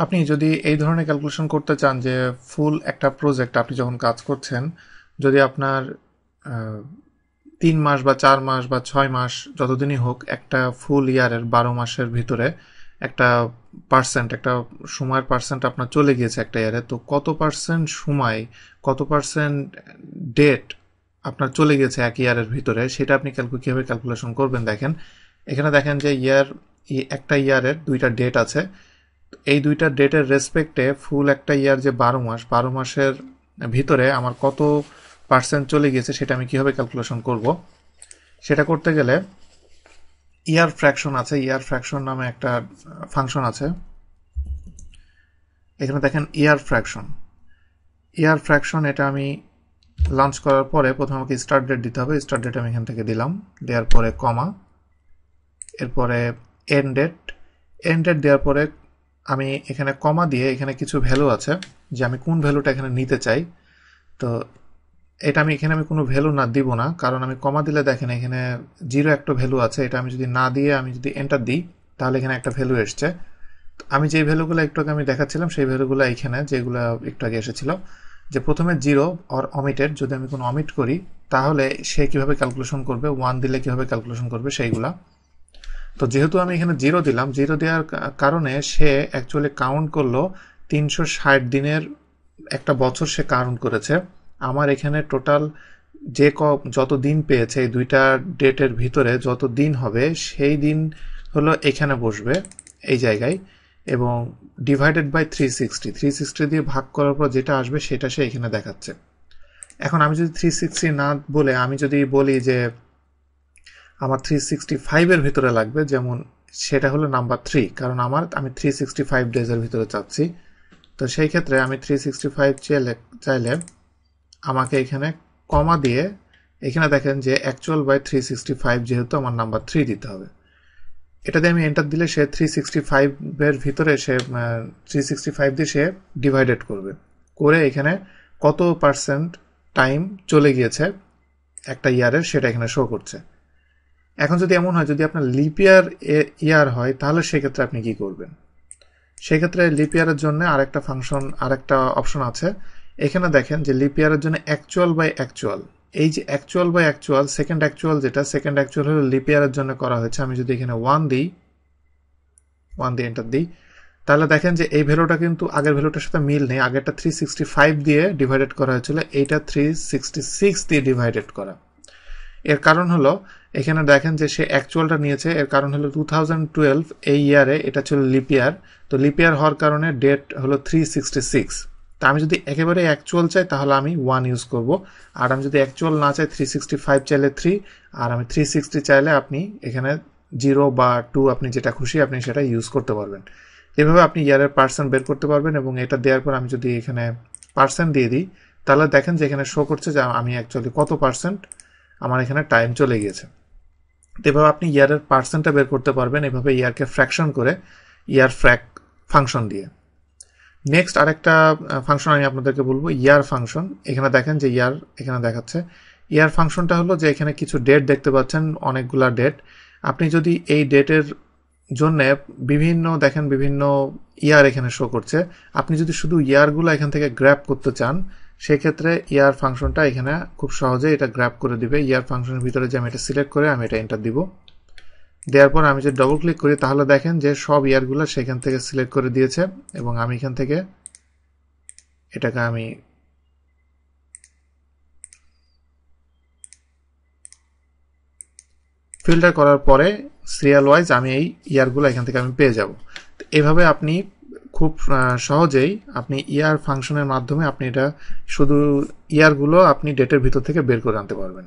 আপনি যদি এই ধরনের ক্যালকুলেশন করতে চান যে ফুল একটা প্রজেক্ট আপনি যখন কাজ করছেন, যদি আপনার 3 মাস বা 4 মাস বা 6 মাস যতদিনই হোক, একটা ফুল ইয়ারের 12 মাসের ভিতরে একটা একটা সময়ের পার্সেন্ট আপনার চলে গিয়েছে একটা ইয়ারে, তো কত পার্সেন্ট সময়, কত পার্সেন্ট ডেট আপনার চলে গেছে এক ইয়ারের ভিতরে, সেটা আপনি কীভাবে ক্যালকুলেশন করবেন। দেখেন এখানে দেখেন যে একটা ইয়ারের 2টা ডেট আছে। এই 2টা ডেটের রেসপেক্টে ফুল একটা ইয়ার যে 12 মাসের ভিতরে আমার কত পার্সেন্ট চলে গিয়েছে সেটা আমি কিভাবে ক্যালকুলেশন করব। সেটা করতে গেলে ইয়ার ফ্র্যাকশন আছে, ইয়ার ফ্র্যাকশন নামে একটা ফাংশন আছে। এখানে দেখেন ইয়ার ফ্র্যাকশন, এটা আমি লঞ্চ করার পরে প্রথমে আমাকে স্টার্ট ডেট দিতে হবে। স্টার্ট ডেট আমি এখান থেকে দিলাম, দেওয়ার পরে কমা, এরপরে এন্ড ডেট দেওয়ার পরে আমি এখানে কমা দিয়ে এখানে কিছু ভ্যালু আছে যে আমি কোন ভ্যালুটা এখানে নিতে চাই। তো এটা আমি কোনো ভ্যালু দিব না, কারণ আমি কমা দিলে দেখেন এখানে 0 একটা ভ্যালু আছে। এটা আমি যদি না দিয়ে আমি যদি এন্টার দিই তাহলে এখানে একটা ভ্যালু এসছে। আমি যে ভ্যালুগুলো একটু আগে আমি দেখাচ্ছিলাম সেই ভ্যালুগুলো এখানে যেগুলো একটু আগে এসেছিল, যে প্রথমে 0 অর অমিটেড, যদি আমি কোনো অমিট করি তাহলে সে কিভাবে ক্যালকুলেশন করবে, 1 দিলে কিভাবে ক্যালকুলেশন করবে সেইগুলা। তো যেহেতু আমি এখানে 0 দিলাম, 0 দেওয়ার কারণে সে অ্যাকচুয়ালি কাউন্ট করলো 360 দিনের একটা বছর সে কাউন্ট করেছে। আমার এখানে টোটাল যত দিন পেয়েছে এই 2টা ডেটের ভিতরে যত দিন হবে সেই দিন হলো এখানে বসবে এই জায়গায়, এবং ডিভাইডেড বাই 360 দিয়ে ভাগ করার পর যেটা আসবে সেটা সে এখানে দেখাচ্ছে। এখন আমি যদি 360 না বলে আমি যদি বলি যে আমার 365 এর ভিতরে লাগবে, যেমন সেটা হলো নাম্বার 3, কারণ আমি 365 ডেজের ভিতরে চাচ্ছি। তো সেই ক্ষেত্রে আমি 365 চাইলে আমাকে এখানে কমা দিয়ে এখানে দেখেন যে অ্যাকচুয়াল বাই 365, যেহেতু আমার নাম্বার 3 দিতে হবে। এটা দিয়ে আমি এন্টার দিলে সে 365 এর ভিতরে সে 365 দিয়ে সে ডিভাইডেড করে এখানে কত পার্সেন্ট টাইম চলে গিয়েছে একটা ইয়ারের সেটা এখানে শো করছে। এখন যদি এমন হয় যদি আপনার লিপ ইয়ার হয় তাহলে সেক্ষেত্রে আপনি কি করবেন? সেক্ষেত্রে লিপ ইয়ারের জন্য আরেকটা অপশন আছে। এখানে দেখেন যে লিপ ইয়ারের জন্য অ্যাকচুয়াল বাই অ্যাকচুয়াল, এই যে actual by actual, second actual হলো লিপ ইয়ারের জন্য করা হয়েছে। আমি যদি এখানে 1 দিয়ে এন্টার দিই তাহলে দেখেন যে এই ভ্যালুটা কিন্তু আগের ভ্যালুটার সাথে মিল নেই। আগেরটা 365 দিয়ে ডিভাইডেড করা হয়েছিল, এইটা 366 দিয়ে ডিভাইডেড করা। এর কারণ হলো এখানে দেখেন যে সে অ্যাকচুয়ালটা নিয়েছে, এর কারণ হলো 2012 এই ইয়ারে এটা ছিল লিপ ইয়ার। তো লিপ ইয়ার হওয়ার কারণে ডেট হলো 366। তা আমি যদি একেবারে অ্যাকচুয়াল চাই তাহলে আমি 1 ইউজ করব, আর আমি যদি অ্যাকচুয়াল না চাই 365 চাইলে 3, আর আমি 360 চাইলে আপনি এখানে 0 বা 2 আপনি যেটা খুশি আপনি সেটা ইউজ করতে পারবেন। এভাবে আপনি ইয়ারের পার্সেন্ট বের করতে পারবেন। এবং এটা দেওয়ার পর আমি যদি এখানে পার্সেন্ট দিয়ে দিই তাহলে দেখেন যে এখানে শো করছে যে আমি অ্যাকচুয়ালি কত পার্সেন্ট আমার এখানে টাইম চলে গিয়েছে। এভাবে আপনি ইয়ারের পার্সেন্টটা বের করতে পারবেন, এভাবে ইয়ারকে ফ্র্যাকশন করে ইয়ার ফ্র্যাক ফাংশন দিয়ে। নেক্সট আরেকটা ফাংশন আমি আপনাদেরকে বলবো, ইয়ার ফাংশন। এখানে দেখেন যে ইয়ার এখানে দেখাচ্ছে। ইয়ার ফাংশনটা হলো যে এখানে কিছু ডেট দেখতে পাচ্ছেন, অনেকগুলা ডেট। আপনি যদি এই ডেটের জন্য বিভিন্ন ইয়ার এখানে শো করছে, আপনি যদি শুধু ইয়ারগুলো এখান থেকে গ্র্যাব করতে চান সেক্ষেত্রে ইয়ার ফাংশনটা এখানে খুব সহজে এটা গ্র্যাব করে দিবে। ইয়ার ফাংশনের ভিতরে যে আমি এটা সিলেক্ট করে আমি এটা এন্টার দিব, দেওয়ার পর আমি যদি ডবল ক্লিক করি তাহলে দেখেন যে সব ইয়ারগুলো সেখান থেকে সিলেক্ট করে দিয়েছে। এবং আমি এখান থেকে এটাকে আমি ফিল্টার করার পরে সিরিয়াল ওয়াইজ আমি এই ইয়ারগুলো এখান থেকে আমি পেয়ে যাব। এভাবে আপনি খুব সহজেই আপনি ইয়ার ফাংশনের মাধ্যমে আপনি এটা শুধু ইয়ারগুলো আপনি ডেটের ভিতর থেকে বের করে আনতে পারবেন।